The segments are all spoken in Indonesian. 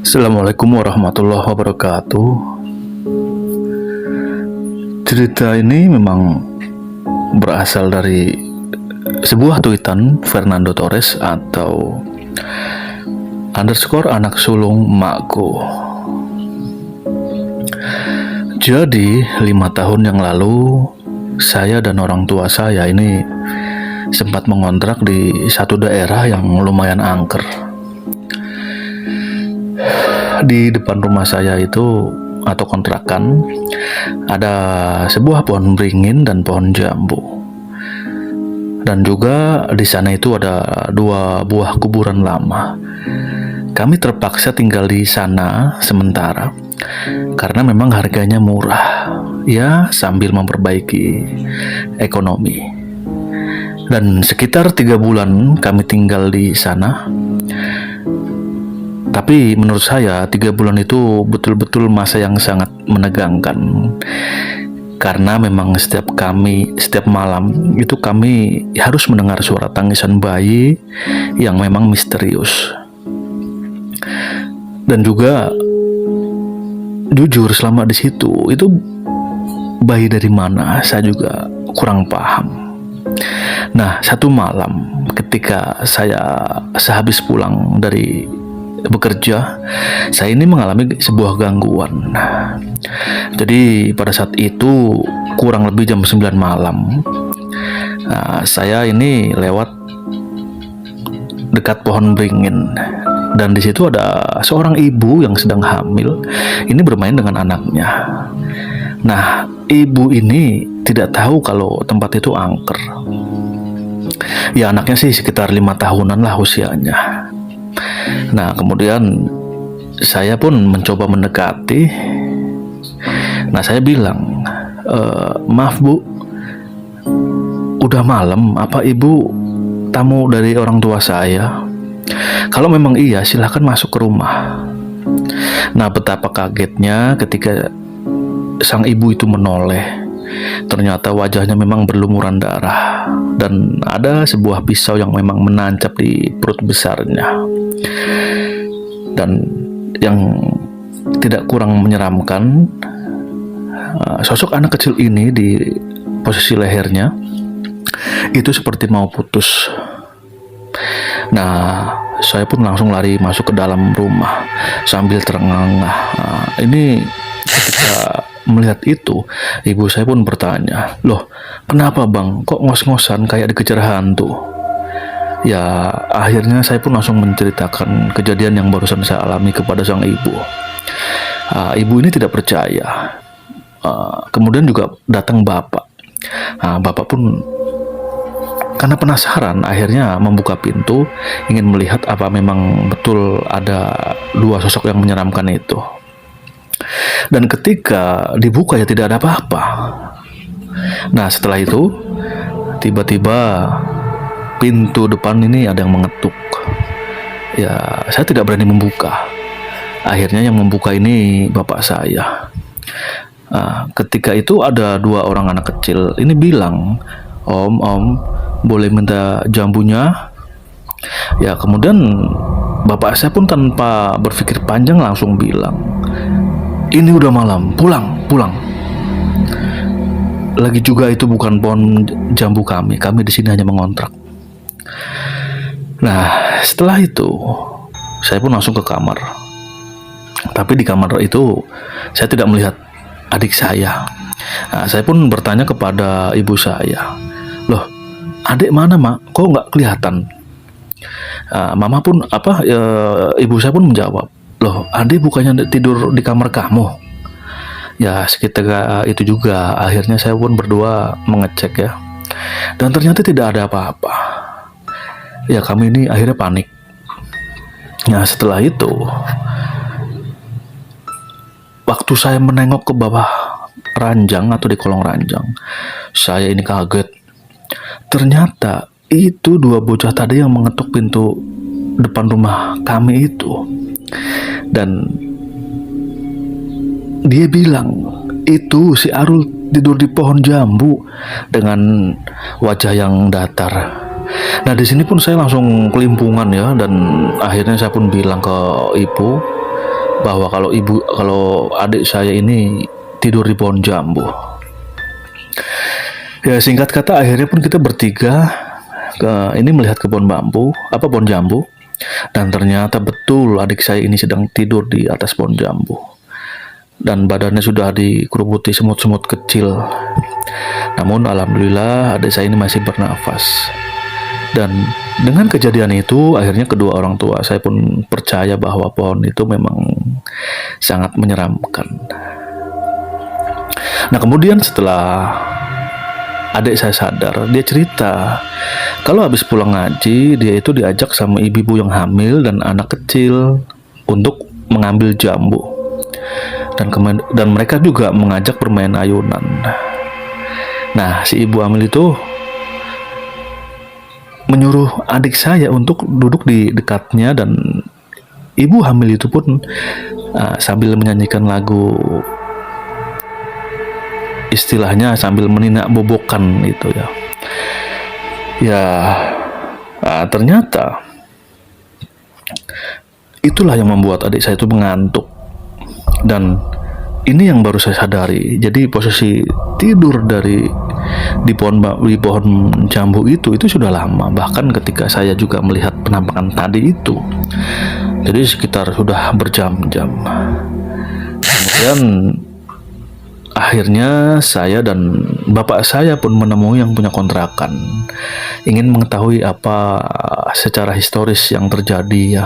Assalamualaikum warahmatullahi wabarakatuh. Cerita ini memang berasal dari sebuah tweetan Fernando Torres atau underscore anak sulung makku. Jadi 5 tahun yang lalu saya dan orang tua saya ini sempat mengontrak di satu daerah yang lumayan angker. Di depan rumah saya itu atau kontrakan ada sebuah pohon beringin dan pohon jambu, dan juga di sana itu ada 2 buah kuburan lama. Kami terpaksa tinggal di sana sementara karena memang harganya murah, ya, sambil memperbaiki ekonomi. Dan sekitar 3 bulan kami tinggal di sana. Tapi menurut saya 3 bulan itu betul-betul masa yang sangat menegangkan. Karena memang setiap malam itu kami harus mendengar suara tangisan bayi yang memang misterius. Dan juga jujur selama di situ itu bayi dari mana saya juga kurang paham. Nah, satu malam ketika saya sehabis pulang dari bekerja, saya ini mengalami sebuah gangguan. Jadi pada saat itu kurang lebih jam 9 malam, saya ini lewat dekat pohon beringin, dan di situ ada seorang ibu yang sedang hamil ini bermain dengan anaknya. Nah, ibu ini tidak tahu kalau tempat itu angker. Ya, anaknya sih sekitar 5 tahunan lah usianya. Nah, kemudian saya pun mencoba mendekati. Nah, saya bilang, maaf bu, udah malam, apa ibu tamu dari orang tua saya? Kalau memang iya, silahkan masuk ke rumah. Nah, betapa kagetnya ketika sang ibu itu menoleh. Ternyata wajahnya memang berlumuran darah, dan ada sebuah pisau yang memang menancap di perut besarnya. Dan yang tidak kurang menyeramkan, sosok anak kecil ini di posisi lehernya itu seperti mau putus. Nah, saya pun langsung lari masuk ke dalam rumah sambil terengah-engah. Ini ketika melihat itu, ibu saya pun bertanya, "Loh, kenapa bang? Kok ngos-ngosan kayak dikejar hantu?" Ya, akhirnya saya pun langsung menceritakan kejadian yang barusan saya alami kepada sang ibu. Ibu ini tidak percaya. Kemudian juga datang bapak. Bapak pun karena penasaran akhirnya membuka pintu, ingin melihat apa memang betul ada 2 sosok yang menyeramkan itu. Dan ketika dibuka ya tidak ada apa-apa. Nah, setelah itu tiba-tiba pintu depan ini ada yang mengetuk. Ya, saya tidak berani membuka. Akhirnya yang membuka ini bapak saya. Ketika itu ada 2 orang anak kecil ini bilang, om, boleh minta jambunya? Ya, kemudian bapak saya pun tanpa berpikir panjang langsung bilang, "Ini udah malam, pulang." Lagi juga itu bukan pohon jambu kami di sini hanya mengontrak. Nah, setelah itu saya pun langsung ke kamar. Tapi di kamar itu saya tidak melihat adik saya. Saya pun bertanya kepada ibu saya, "Loh, adik mana mak? Kok nggak kelihatan?" Mama pun ibu saya pun menjawab, "Loh, adik bukannya tidur di kamar kamu?" Ya, seketika itu juga akhirnya saya pun berdua mengecek ya, dan ternyata tidak ada apa-apa. Ya, kami ini akhirnya panik. Nah, setelah itu waktu saya menengok ke bawah ranjang atau di kolong ranjang, saya ini kaget. Ternyata itu 2 bocah tadi yang mengetuk pintu depan rumah kami itu. Dan dia bilang itu si Arul tidur di pohon jambu dengan wajah yang datar. Nah, di sini pun saya langsung kelimpungan ya, dan akhirnya saya pun bilang ke ibu, bahwa kalau adik saya ini tidur di pohon jambu. Ya singkat kata akhirnya pun kita bertiga melihat ke pohon jambu, dan ternyata betul adik saya ini sedang tidur di atas pohon jambu dan badannya sudah dikerubuti semut-semut kecil. Namun alhamdulillah adik saya ini masih bernafas. Dan dengan kejadian itu akhirnya kedua orang tua saya pun percaya bahwa pohon itu memang sangat menyeramkan. Nah kemudian setelah adik saya sadar, dia cerita kalau habis pulang ngaji dia itu diajak sama ibu-ibu yang hamil dan anak kecil untuk mengambil jambu, dan mereka juga mengajak bermain ayunan. Nah si ibu hamil itu menyuruh adik saya untuk duduk di dekatnya, dan ibu hamil itu pun sambil menyanyikan lagu, istilahnya sambil meninak bobokan gitu ya. Ternyata itulah yang membuat adik saya itu mengantuk. Dan ini yang baru saya sadari. Jadi posisi tidur di pohon jambu itu sudah lama. Bahkan ketika saya juga melihat penampakan tadi itu, jadi sekitar sudah berjam-jam. Kemudian akhirnya saya dan bapak saya pun menemui yang punya kontrakan, ingin mengetahui apa secara historis yang terjadi ya.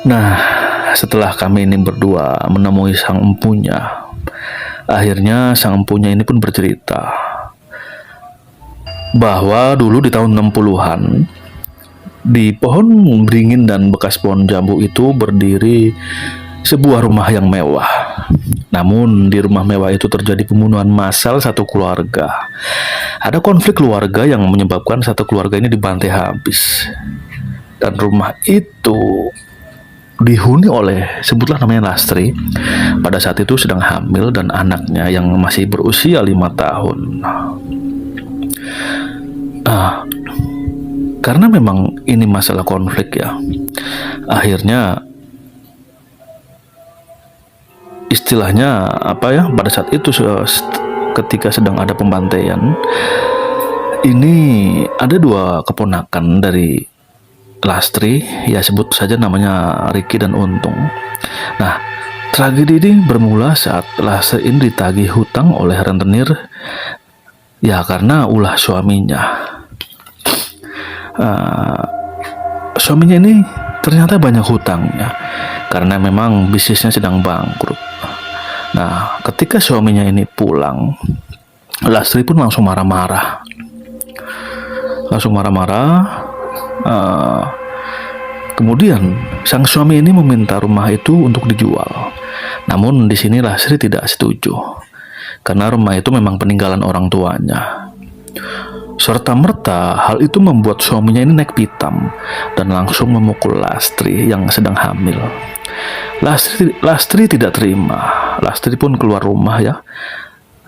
Nah setelah kami ini berdua menemui sang empunya, akhirnya sang empunya ini pun bercerita bahwa dulu di tahun 60-an di pohon beringin dan bekas pohon jambu itu berdiri sebuah rumah yang mewah. Namun di rumah mewah itu terjadi pembunuhan massal satu keluarga. Ada konflik keluarga yang menyebabkan satu keluarga ini dibantai habis. Dan rumah itu dihuni oleh, sebutlah namanya Lastri, pada saat itu sedang hamil dan anaknya yang masih berusia 5 tahun. Karena memang ini masalah konflik ya, akhirnya istilahnya pada saat itu ketika sedang ada pembantaian ini, ada dua keponakan dari Lastri, ya sebut saja namanya Ricky dan Untung. Nah tragedi ini bermula saat Lastri ini ditagih hutang oleh rentenir ya, karena ulah suaminya. Suaminya ini ternyata banyak hutangnya karena memang bisnisnya sedang bangkrut. Nah ketika suaminya ini pulang, Lastri pun langsung marah-marah. Kemudian sang suami ini meminta rumah itu untuk dijual. Namun di sini Lastri tidak setuju karena rumah itu memang peninggalan orang tuanya. Serta merta hal itu membuat suaminya ini naik pitam dan langsung memukul Lastri yang sedang hamil. Lastri tidak terima. Lastri pun keluar rumah ya,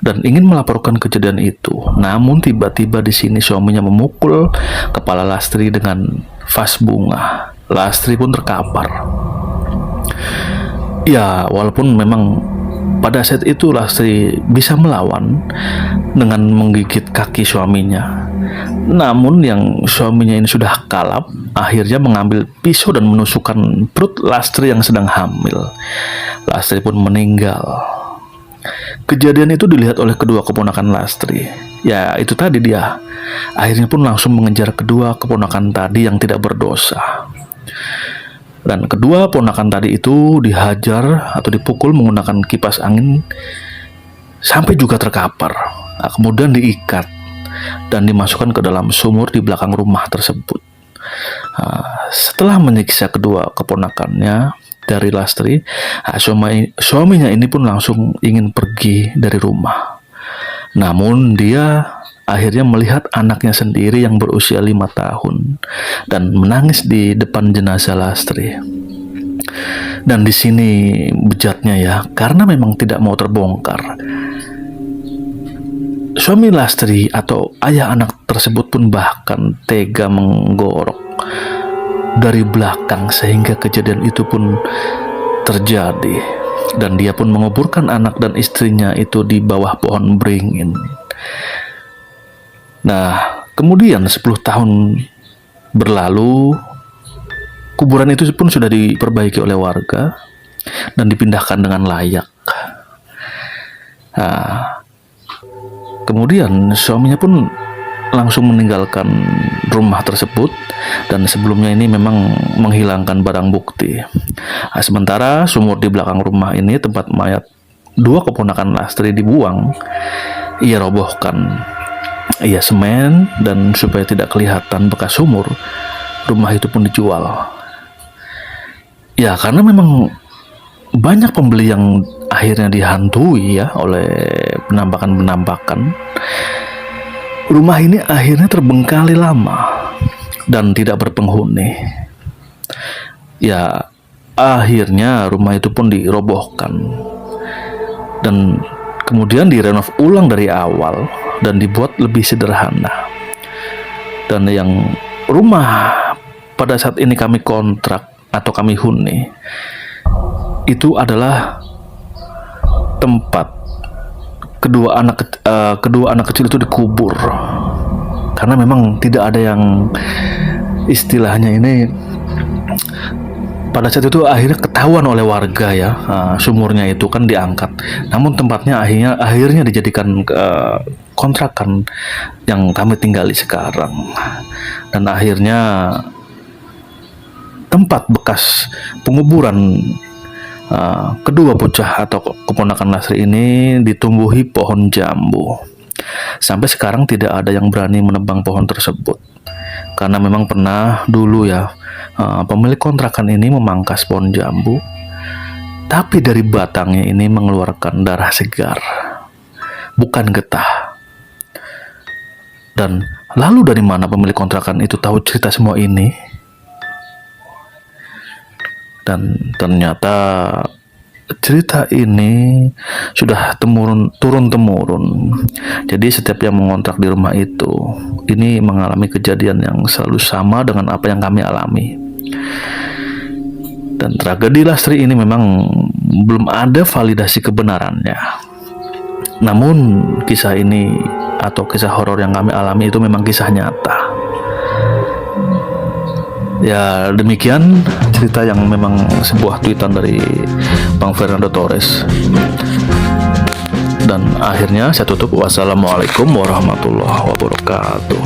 dan ingin melaporkan kejadian itu. Namun tiba-tiba di sini suaminya memukul kepala Lastri dengan vas bunga. Lastri pun terkapar. Ya, walaupun memang pada saat itu Lastri bisa melawan dengan menggigit kaki suaminya. Namun yang suaminya ini sudah kalap, akhirnya mengambil pisau dan menusukkan perut Lastri yang sedang hamil. Lastri pun meninggal. Kejadian itu dilihat oleh kedua keponakan Lastri. Ya itu tadi dia. Akhirnya pun langsung mengejar kedua keponakan tadi yang tidak berdosa. Dan kedua ponakan tadi itu dihajar atau dipukul menggunakan kipas angin sampai juga terkapar. Nah, kemudian diikat dan dimasukkan ke dalam sumur di belakang rumah tersebut. Setelah menyiksa kedua keponakannya dari Lastri, suaminya ini pun langsung ingin pergi dari rumah. Namun dia akhirnya melihat anaknya sendiri yang berusia 5 tahun dan menangis di depan jenazah Lastri. Dan di sini bejatnya ya, karena memang tidak mau terbongkar, suami Lastri atau ayah anak tersebut pun bahkan tega menggorok dari belakang, sehingga kejadian itu pun terjadi, dan dia pun menguburkan anak dan istrinya itu di bawah pohon beringin. Nah, kemudian 10 tahun berlalu, kuburan itu pun sudah diperbaiki oleh warga dan dipindahkan dengan layak. Nah, kemudian suaminya pun langsung meninggalkan rumah tersebut, dan sebelumnya ini memang menghilangkan barang bukti. Nah, sementara sumur di belakang rumah ini, tempat mayat 2 keponakan Lastri dibuang, ia robohkan. Ia semen, dan supaya tidak kelihatan bekas sumur, rumah itu pun dijual. Ya, karena memang banyak pembeli yang akhirnya dihantui ya oleh penampakan-penampakan. Rumah ini akhirnya terbengkalai lama dan tidak berpenghuni. Ya, akhirnya rumah itu pun dirobohkan dan kemudian direnov ulang dari awal dan dibuat lebih sederhana. Dan yang rumah pada saat ini kami kontrak atau kami huni itu adalah tempat kedua anak kecil itu dikubur, karena memang tidak ada yang istilahnya ini pada saat itu akhirnya ketahuan oleh warga ya, sumurnya itu kan diangkat, namun tempatnya akhirnya dijadikan kontrakan yang kami tinggali sekarang. Dan akhirnya tempat bekas penguburan kedua bocah atau keponakan Lastri ini ditumbuhi pohon jambu. Sampai sekarang tidak ada yang berani menebang pohon tersebut, karena memang pernah dulu ya pemilik kontrakan ini memangkas pohon jambu, tapi dari batangnya ini mengeluarkan darah segar, bukan getah. Dan lalu dari mana pemilik kontrakan itu tahu cerita semua ini? Dan ternyata cerita ini sudah turun-temurun. Jadi setiap yang mengontrak di rumah itu ini mengalami kejadian yang selalu sama dengan apa yang kami alami. Dan tragedi Lastri ini memang belum ada validasi kebenarannya. Namun kisah ini atau kisah horor yang kami alami itu memang kisah nyata. Ya, demikian cerita yang memang sebuah tweetan dari Bang Fernando Torres. Dan akhirnya saya tutup. Wassalamualaikum warahmatullahi wabarakatuh.